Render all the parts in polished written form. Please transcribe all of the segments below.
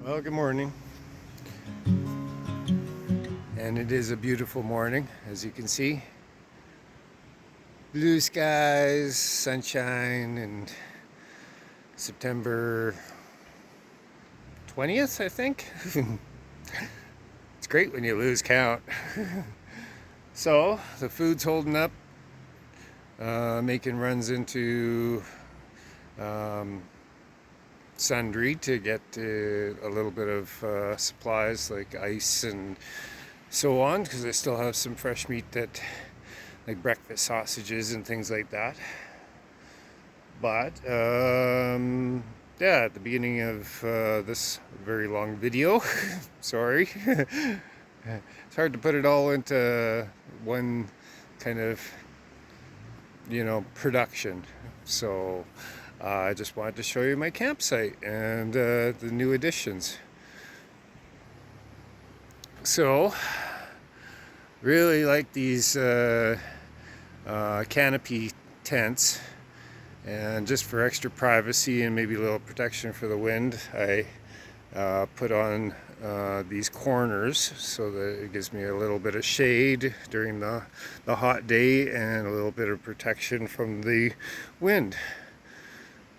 Well, good morning, and it is a beautiful morning, as you can see. Blue skies, sunshine, and September 20th, I think. It's great when you lose count. So, the food's holding up, making runs into Sundry to get a little bit of supplies like ice and so on, because I still have some fresh meat that, like breakfast sausages and things like that. But yeah, at the beginning of this very long video, sorry, it's hard to put it all into one kind of, production. So I just wanted to show you my campsite and the new additions. So, really like these canopy tents, and just for extra privacy and maybe a little protection for the wind, I put on these corners so that it gives me a little bit of shade during the hot day and a little bit of protection from the wind.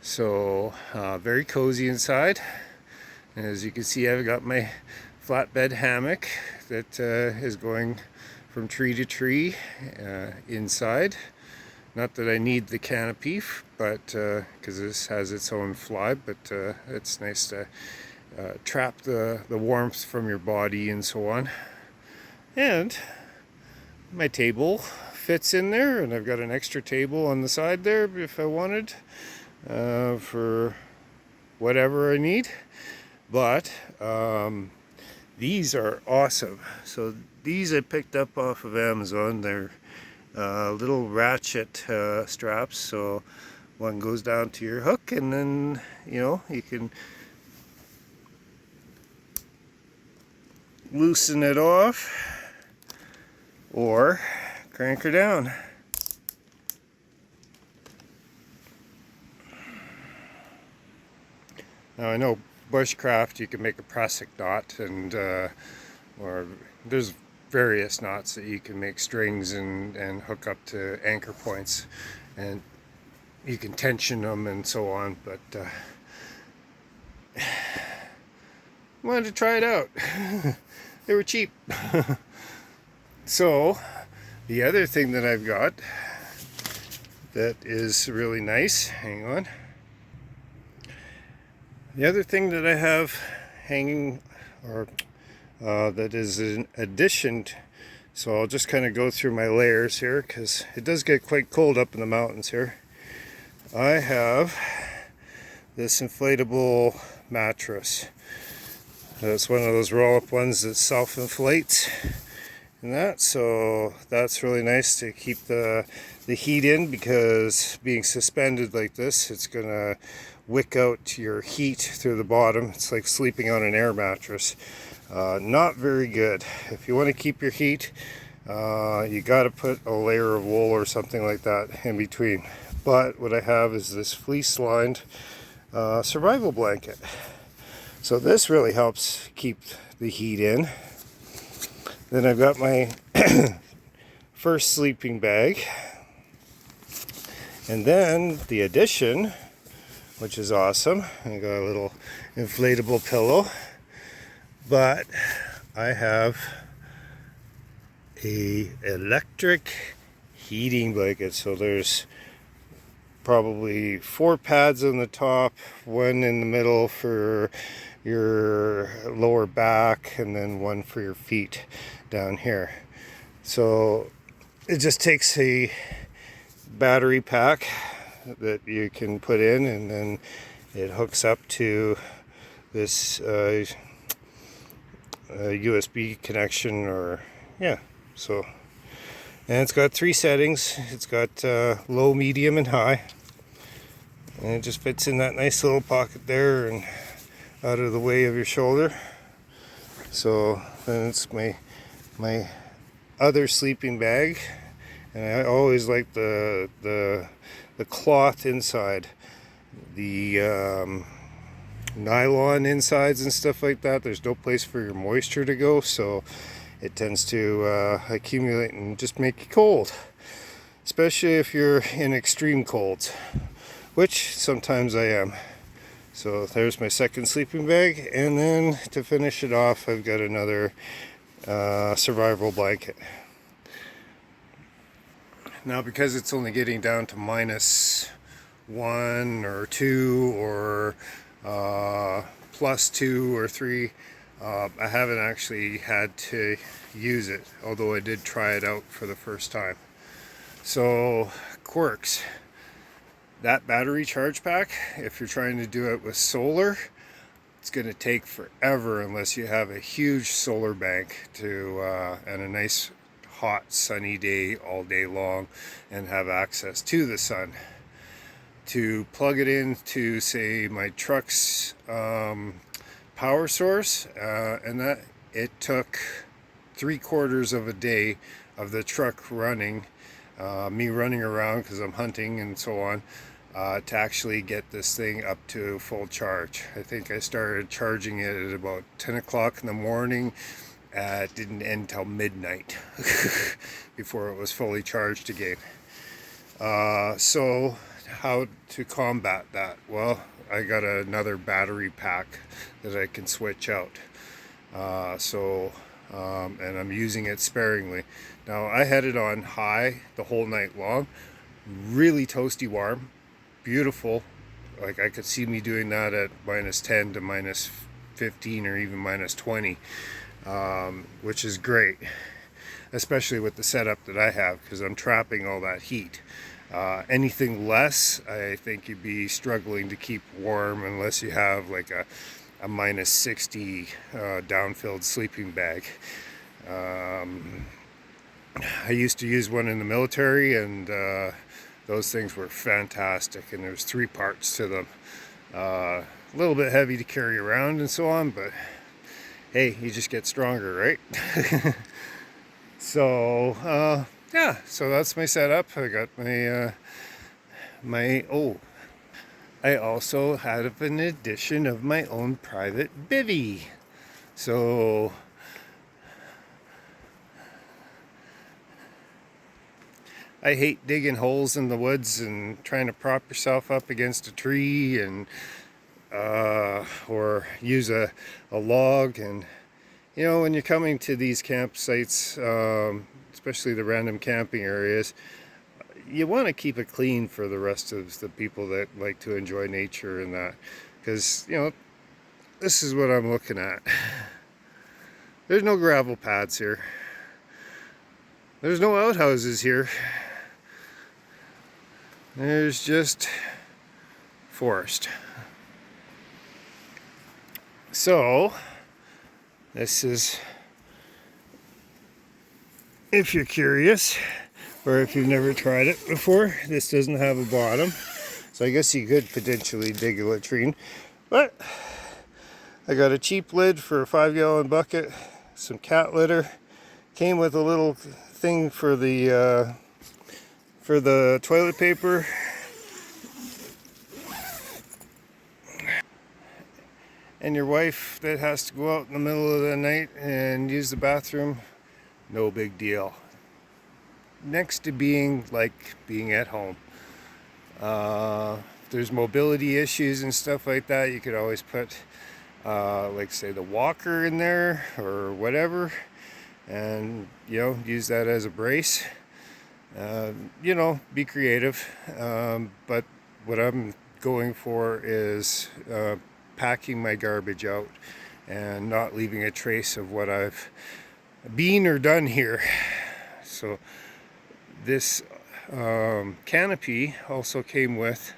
So very cozy inside, and as you can see, I've got my flatbed hammock that is going from tree to tree inside. Not that I need the canopy, but because this has its own fly, but it's nice to trap the warmth from your body and so on. And my table fits in there, and I've got an extra table on the side there if I wanted for whatever I need. But these are awesome. So these I picked up off of Amazon. They're little ratchet straps, so one goes down to your hook, and then you can loosen it off or crank her down. Now I know bushcraft, you can make a prusik knot, and or there's various knots that you can make strings and hook up to anchor points, and you can tension them and so on, but I wanted to try it out. They were cheap. So the other thing that I've got that is really nice, hang on, the other thing that I have hanging, or that is an addition, so I'll just kind of go through my layers here, because it does get quite cold up in the mountains here. I have this inflatable mattress. It's one of those roll-up ones that self-inflates and that, so that's really nice to keep the heat in, because being suspended like this, it's gonna wick out your heat through the bottom. It's like sleeping on an air mattress. Not very good. If you want to keep your heat, you got to put a layer of wool or something like that in between. But what I have is this fleece lined survival blanket. So this really helps keep the heat in. Then I've got my first sleeping bag, and then the addition, which is awesome. I got a little inflatable pillow, but I have a electric heating blanket. So there's probably 4 pads on the top, one in the middle for your lower back, and then one for your feet down here. So it just takes a battery pack that you can put in, and then it hooks up to this USB connection, or so, and it's got 3 settings. It's got low, medium, and high, And it just fits in that nice little pocket there and out of the way of your shoulder. So then it's my other sleeping bag, and I always like the cloth inside, the nylon insides and stuff like that. There's no place for your moisture to go, so it tends to accumulate and just make you cold, especially if you're in extreme colds, which sometimes I am. So there's my second sleeping bag, and then to finish it off, I've got another survival blanket. Now, because it's only getting down to -1 or 2 or +2 or 3, I haven't actually had to use it, although I did try it out for the first time. So, quirks. That battery charge pack, if you're trying to do it with solar, it's going to take forever unless you have a huge solar bank to and a nice hot sunny day all day long and have access to the sun. To plug it into, say, my truck's power source, and that it took 3/4 of a day of the truck running, me running around because I'm hunting and so on, to actually get this thing up to full charge. I think I started charging it at about 10 o'clock in the morning. It didn't end till midnight before it was fully charged again. So how to combat that? Well, I got another battery pack that I can switch out. And I'm using it sparingly. Now, I had it on high the whole night long, really toasty warm, beautiful. Like, I could see me doing that at -10 to -15 or even -20, which is great, especially with the setup that I have, because I'm trapping all that heat. Anything less, I think you'd be struggling to keep warm unless you have like a -60 down-filled sleeping bag. I used to use one in the military, and those things were fantastic, and there's 3 parts to them. A little bit heavy to carry around and so on, but hey, you just get stronger, right? So yeah, so that's my setup. I got my I also have an addition of my own private bivvy. So I hate digging holes in the woods and trying to prop yourself up against a tree and or use a log. And you know, when you're coming to these campsites, especially the random camping areas, you want to keep it clean for the rest of the people that like to enjoy nature and that, because you know, this is what I'm looking at. There's no gravel pads here. There's no outhouses here. There's just forest. So this is, if you're curious, or if you've never tried it before, this doesn't have a bottom. So I guess you could potentially dig a latrine. But I got a cheap lid for a 5-gallon bucket, some cat litter. Came with a little thing for the toilet paper. And your wife that has to go out in the middle of the night and use the bathroom, no big deal. Next to being like being at home. If there's mobility issues and stuff like that, you could always put like, say, the walker in there or whatever, and you know, use that as a brace. You know, be creative. But what I'm going for is packing my garbage out and not leaving a trace of what I've been or done here. So this canopy also came with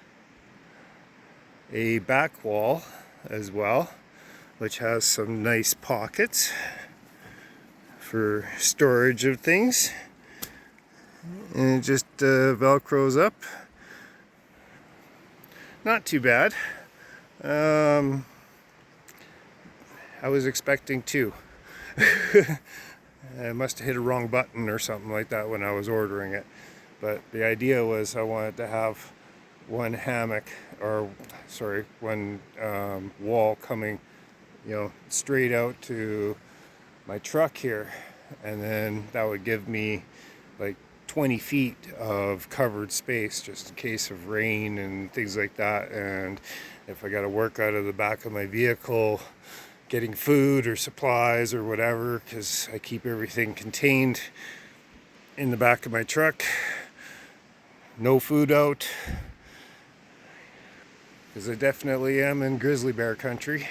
a back wall as well, which has some nice pockets for storage of things, and it just velcros up. Not too bad. Um, I was expecting two. I must have hit a wrong button or something like that when I was ordering it. But the idea was I wanted to have one hammock, or sorry, one wall coming, straight out to my truck here, and then that would give me like 20 feet of covered space just in case of rain and things like that. And if I got to work out of the back of my vehicle getting food or supplies or whatever, because I keep everything contained in the back of my truck, no food out, because I definitely am in grizzly bear country.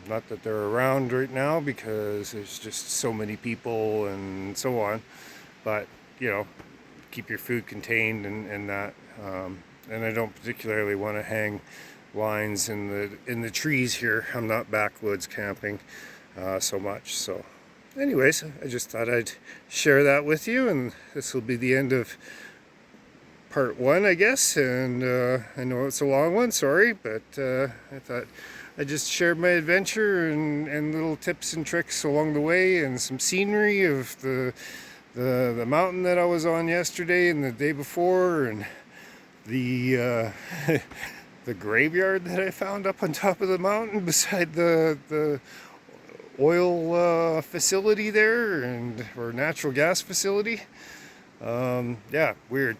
Not that they're around right now because there's just so many people and so on, but keep your food contained and that. And I don't particularly want to hang lines in the trees here. I'm not backwoods camping so much. So anyways, I just thought I'd share that with you, and this will be the end of part one, I guess. And I know it's a long one, sorry, but I thought I just shared my adventure and little tips and tricks along the way, and some scenery of the mountain that I was on yesterday and the day before, and the the graveyard that I found up on top of the mountain beside the oil facility there, or natural gas facility. Yeah, weird,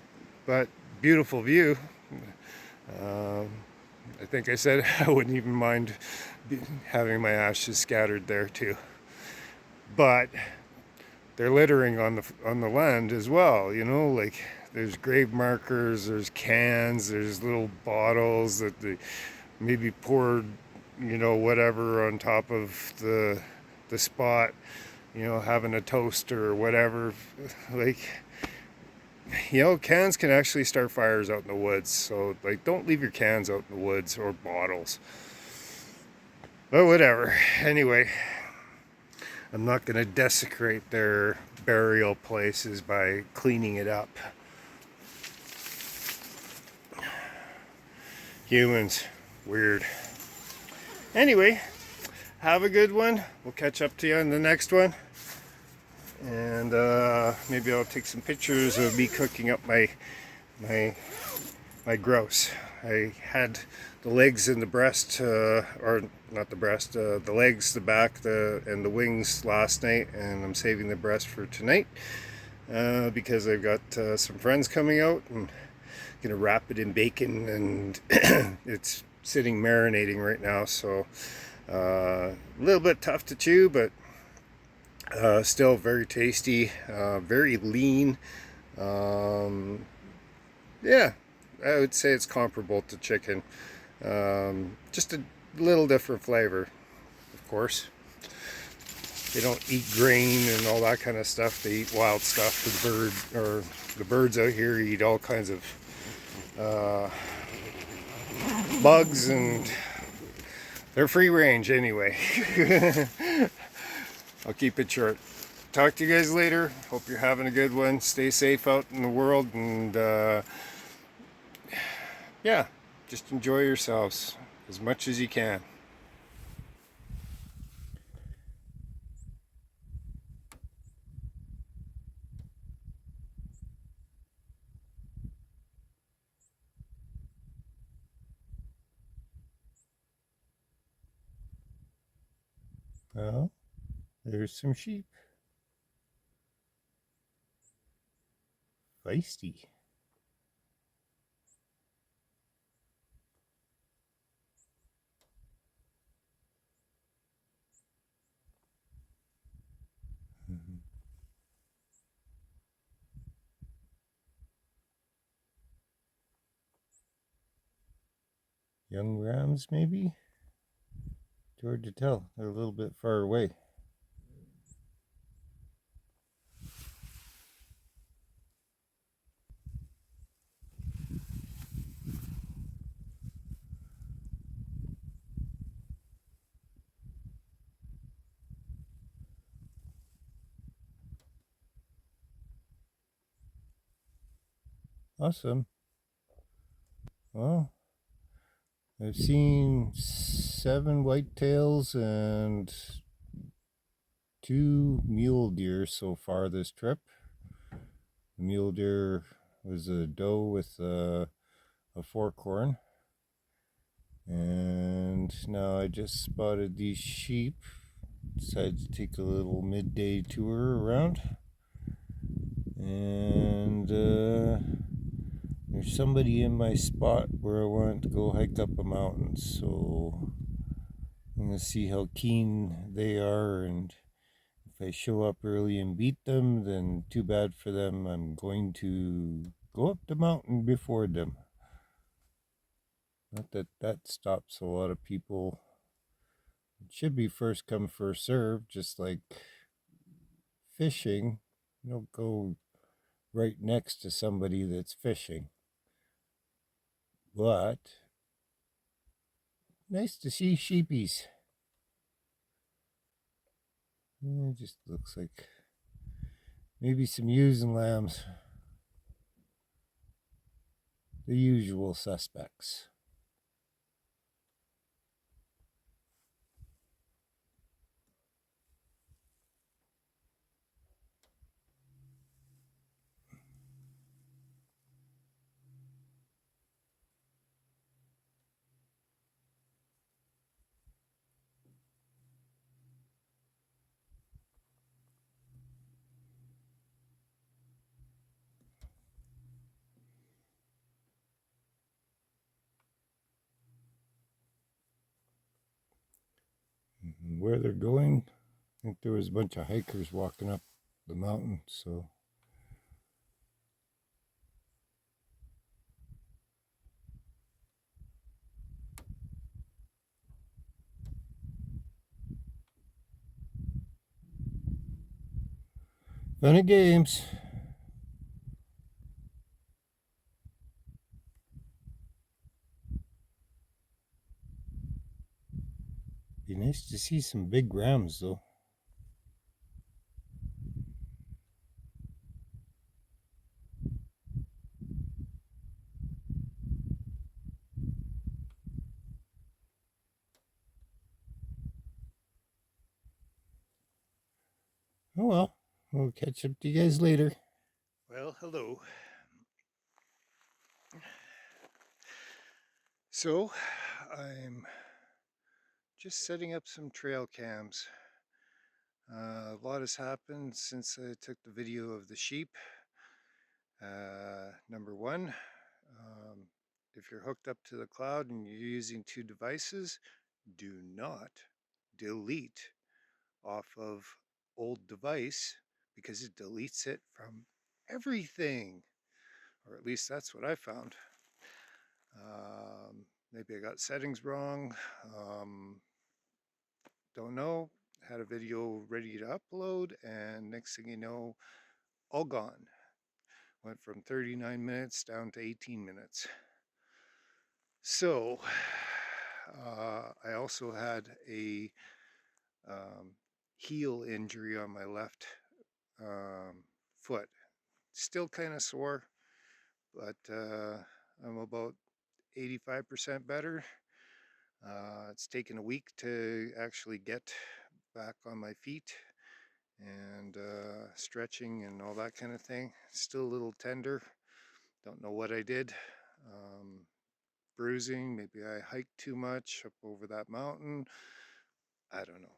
but beautiful view. I think I said I wouldn't even mind having my ashes scattered there too. But they're littering on the land as well, like there's grave markers, there's cans, there's little bottles that they maybe poured, whatever on top of the spot, having a toast or whatever. Like, cans can actually start fires out in the woods, so like don't leave your cans out in the woods, or bottles. But whatever. Anyway, I'm not going to desecrate their burial places by cleaning it up. Humans, weird. Anyway, have a good one. We'll catch up to you on the next one. And maybe I'll take some pictures of me cooking up my grouse. I had the legs and the breast, or not the breast, the legs, the back, and the wings last night, and I'm saving the breast for tonight because I've got some friends coming out, and gonna wrap it in bacon, and it's sitting marinating right now, so a little bit tough to chew, but still very tasty, very lean. Yeah, I would say it's comparable to chicken. Just a little different flavor, of course. They don't eat grain and all that kind of stuff. They eat wild stuff. The birds out here eat all kinds of bugs, and they're free range anyway. I'll keep it short. Talk to you guys later. Hope you're having a good one. Stay safe out in the world, and yeah, just enjoy yourselves as much as you can. Well, there's some sheep. Feisty. Mhm. Young rams, maybe? Too hard to tell. They're a little bit far away. Awesome. Well, I've seen 7 whitetails and 2 mule deer so far this trip. The mule deer was a doe with a fork horn. And now I just spotted these sheep. Decided to take a little midday tour around. And there's somebody in my spot where I wanted to go hike up a mountain. So I'm going to see how keen they are, and if I show up early and beat them, then too bad for them. I'm going to go up the mountain before them. Not that that stops a lot of people. It should be first come, first serve, just like fishing. You don't go right next to somebody that's fishing. But nice to see sheepies. It just looks like maybe some ewes and lambs. The usual suspects. Where they're going, I think there was a bunch of hikers walking up the mountain, so fun and games. Be nice to see some big rams though. Oh well, we'll catch up to you guys later. Well, hello. So, I'm just setting up some trail cams. A lot has happened since I took the video of the sheep. Number one, if you're hooked up to the cloud and you're using 2 devices, do not delete off of old device, because it deletes it from everything, or at least that's what I found. Maybe I got settings wrong. Don't know. Had a video ready to upload, and next thing you know, all gone. Went from 39 minutes down to 18 minutes. So I also had a heel injury on my left foot. Still kind of sore, but I'm about 85% better. It's taken a week to actually get back on my feet and stretching and all that kind of thing. Still a little tender. Don't know what I did. Bruising, maybe I hiked too much up over that mountain. I don't know.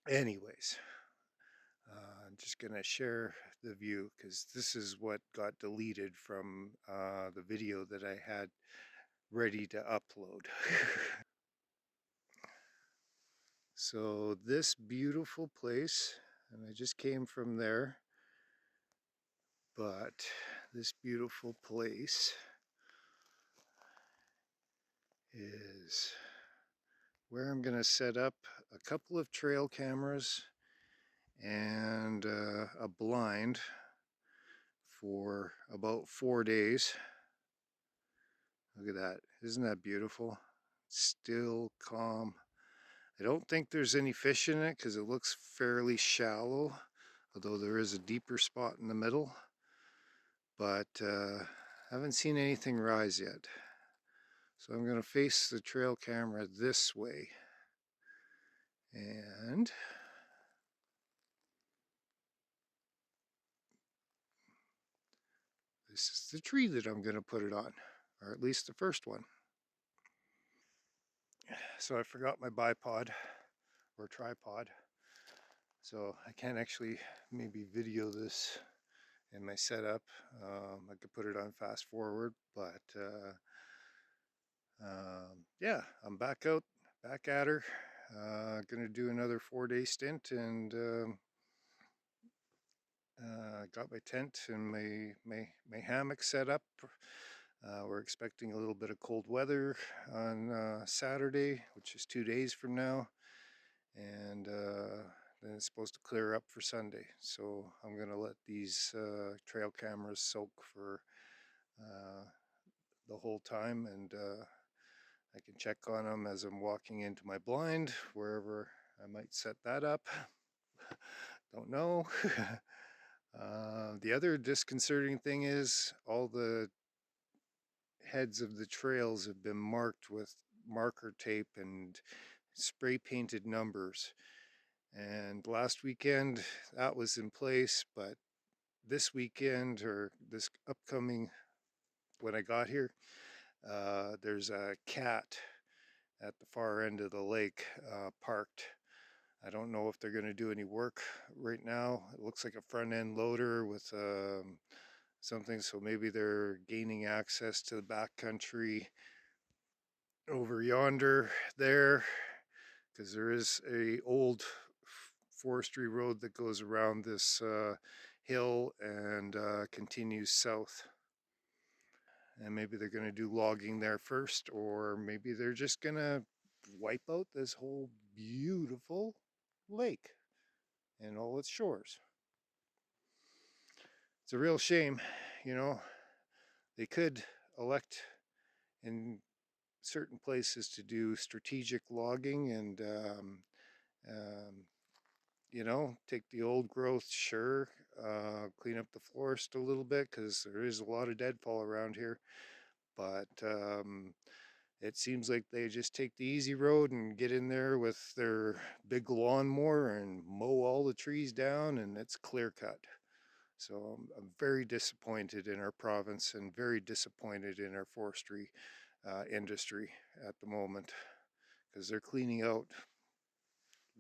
Anyways, I'm just going to share the view because this is what got deleted from the video that I had ready to upload. So this beautiful place, and I just came from there, but this beautiful place is where I'm going to set up a couple of trail cameras and a blind for about 4 days. Look at that. Isn't that beautiful? Still calm. I don't think there's any fish in it because it looks fairly shallow, although there is a deeper spot in the middle. But Haven't seen anything rise yet. So I'm going to face the trail camera this way. And this is the tree that I'm going to put it on, or at least the first one. So I forgot my bipod or tripod, so I can't actually maybe video this in my setup. I could put it on fast forward, but yeah, I'm back out, back at her. Gonna do another 4-day stint, and got my tent and my hammock set up. We're expecting a little bit of cold weather on Saturday, which is 2 days from now, and then it's supposed to clear up for Sunday. So I'm gonna let these trail cameras soak for the whole time, and I can check on them as I'm walking into my blind, wherever I might set that up. Don't know. The other disconcerting thing is all the heads of the trails have been marked with marker tape and spray painted numbers. And last weekend that was in place, but this weekend, or this upcoming, when I got here, there's a cat at the far end of the lake parked. I don't know if they're going to do any work right now. It looks like a front end loader with something, so maybe they're gaining access to the back country over yonder there, because there is a old forestry road that goes around this hill and continues south. And maybe they're going to do logging there first, or maybe they're just going to wipe out this whole beautiful lake and all its shores. It's a real shame, you know. They could elect in certain places to do strategic logging and you know, take the old growth, sure, clean up the forest a little bit, because there is a lot of deadfall around here, but it seems like they just take the easy road and get in there with their big lawnmower and mow all the trees down, and it's clear cut. So I'm very disappointed in our province and very disappointed in our forestry industry at the moment, because they're cleaning out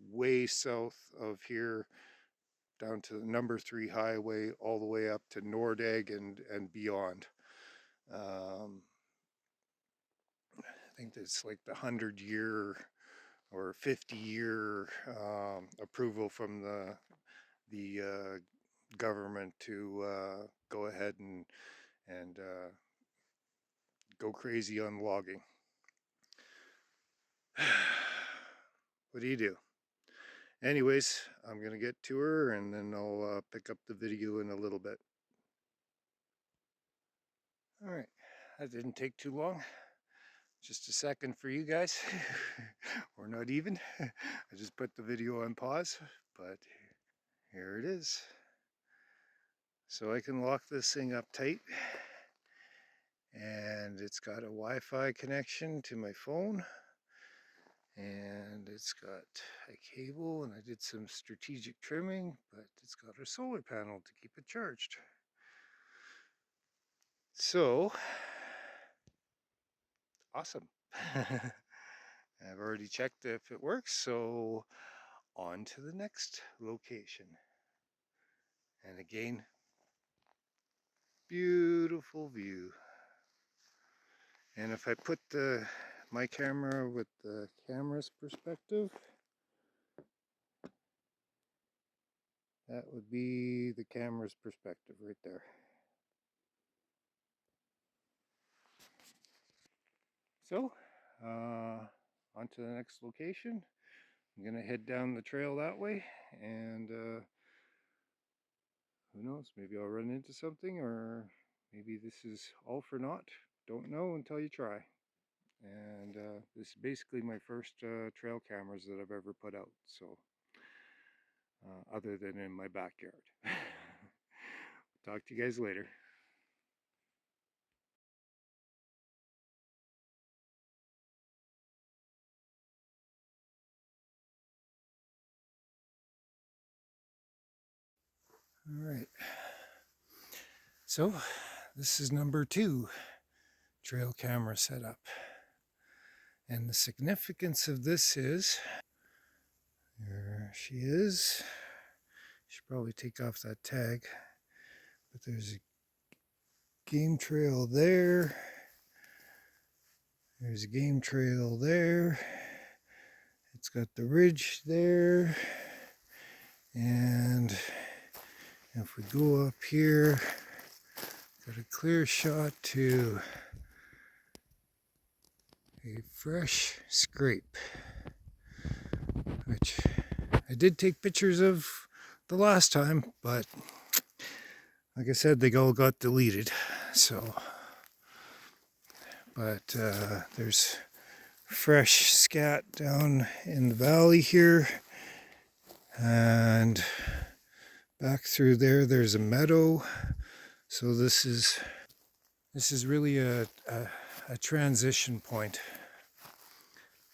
way south of here down to the number 3 highway all the way up to Nordegg and beyond. I think it's like the 100-year or 50-year approval from the government to go ahead and go crazy on logging. What do you do? Anyways, I'm gonna get to her, and then I'll pick up the video in a little bit. All right, that didn't take too long. Just a second for you guys, or not even. I just put the video on pause, but here it is. So I can lock this thing up tight, and it's got a Wi-Fi connection to my phone, and it's got a cable, and I did some strategic trimming, but it's got a solar panel to keep it charged. So awesome. I've already checked if it works, so on to the next location. And again, beautiful view. And if I put my camera with the camera's perspective, that would be the camera's perspective right there. So, on to the next location. I'm gonna head down the trail that way, and who knows, maybe I'll run into something, or maybe this is all for naught. Don't know until you try. And this is basically my first trail cameras that I've ever put out, so other than in my backyard. Talk to you guys later. All right. So this is number 2 trail camera setup. And the significance of this is, there she is. Should probably take off that tag. But there's a game trail there. There's a game trail there. It's got the ridge there. And if we go up here, got a clear shot to a fresh scrape, which I did take pictures of the last time, but like I said, they all got deleted. So, but there's fresh scat down in the valley here, and back through there there's a meadow. So this is really a transition point,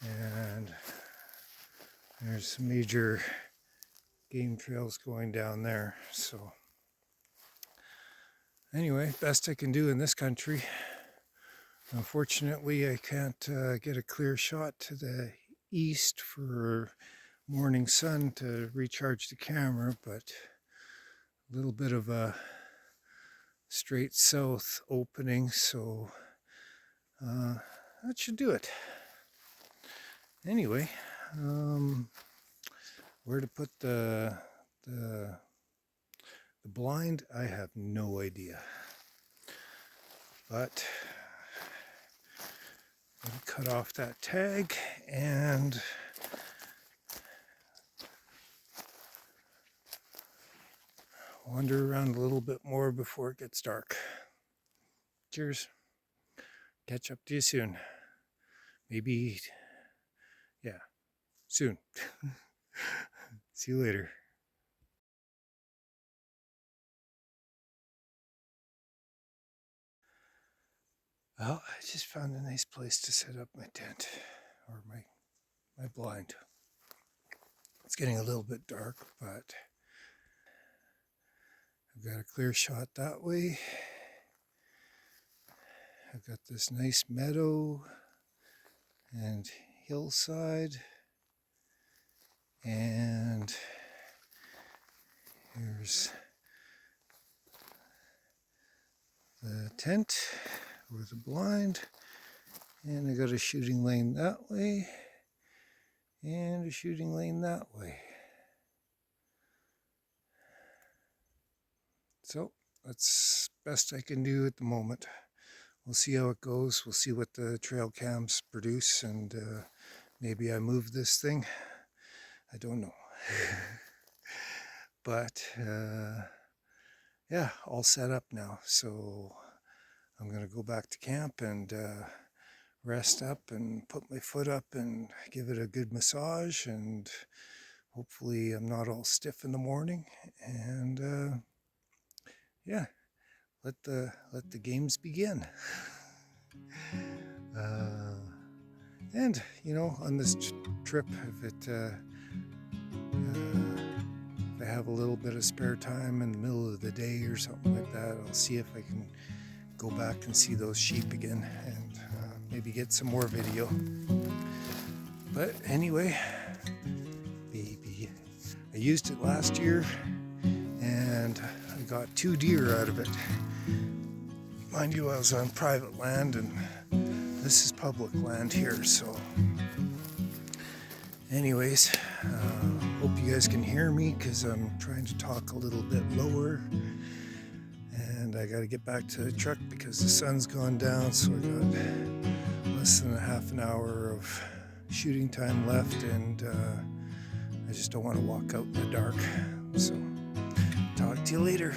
and there's some major game trails going down there. So anyway, best I can do in this country. Unfortunately, I can't get a clear shot to the east for morning sun to recharge the camera, but a little bit of a straight south opening, so that should do it. Anyway, where to put the blind, I have no idea. But I'm going to cut off that tag and wander around a little bit more before it gets dark. Cheers. Catch up to you soon. Maybe, yeah, soon. See you later. Well, I just found a nice place to set up my tent, or my blind. It's getting a little bit dark, but I've got a clear shot that way. I've got this nice meadow and hillside, and here's the tent or the blind, and I got a shooting lane that way and a shooting lane that way. So that's best I can do at the moment. We'll see how it goes. We'll see what the trail cams produce, and maybe I move this thing. I don't know. But yeah, all set up now. So I'm going to go back to camp and rest up and put my foot up and give it a good massage, and hopefully I'm not all stiff in the morning. And yeah, let the games begin. And you know, on this trip, if I have a little bit of spare time in the middle of the day or something like that, I'll see if I can go back and see those sheep again, and maybe get some more video. But anyway, baby, I used it last year and I got 2 deer out of it. Mind you, I was on private land and this is public land here, so anyways, hope you guys can hear me because I'm trying to talk a little bit lower, and I got to get back to the truck because the sun's gone down, so I got less than a half an hour of shooting time left, and I just don't want to walk out in the dark. So talk to you later.